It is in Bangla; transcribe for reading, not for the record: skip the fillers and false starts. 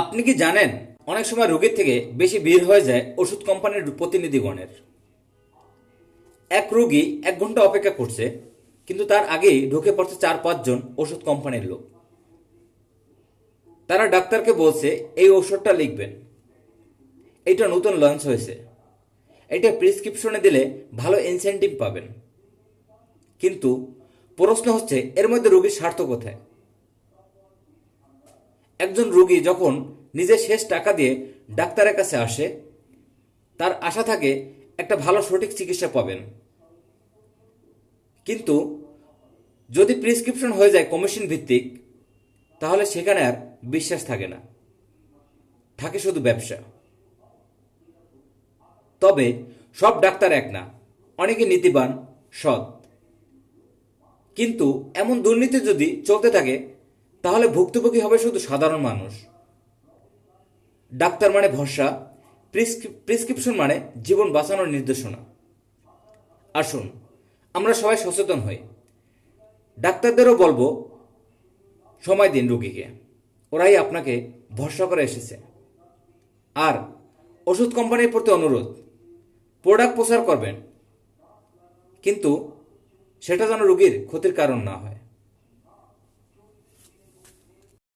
আপনি কি জানেন অনেক সময় রোগীর থেকে বেশি ভিড় হয়ে যায় ওষুধ কোম্পানির প্রতিনিধিগণের। এক রোগী 1 ঘন্টা অপেক্ষা করছে, কিন্তু তার আগেই ঢুকে পড়ছে 4-5 জন ওষুধ কোম্পানির লোক। তারা ডাক্তারকে বলছে এই ওষুধটা লিখবেন, এটা নতুন লঞ্চ হয়েছে, এটা প্রেসক্রিপশনে দিলে ভালো ইনসেন্টিভ পাবেন। কিন্তু প্রশ্ন হচ্ছে এর মধ্যে রোগীর স্বার্থ কোথায়? একজন রোগী যখন নিজের শেষ টাকা দিয়ে ডাক্তারের কাছে আসে, তার আশা থাকে একটা ভালো সঠিক চিকিৎসা পাবেন। কিন্তু যদি প্রেসক্রিপশন হয়ে যায় কমিশন ভিত্তিক, তাহলে সেখানে আর বিশ্বাস থাকে না, থাকে শুধু ব্যবসা। তবে সব ডাক্তার এক না, অনেকে নীতিবান, সৎ। কিন্তু এমন দুর্নীতি যদি চলতে থাকে, তাহলে ভুক্তভোগী হবে শুধু সাধারণ মানুষ। ডাক্তার মানে ভরসা, প্রেসক্রিপশন মানে জীবন বাঁচানোর নির্দেশনা। আসুন আমরা সবাই সচেতন হই। ডাক্তারদেরও বলবো, সময় দিন রোগীকে, ওরাই আপনাকে ভরসা করে এসেছে। আর ওষুধ কোম্পানির প্রতি অনুরোধ, প্রোডাক্ট প্রচার করবেন, কিন্তু সেটা যেন রোগীর ক্ষতির কারণ না হয়।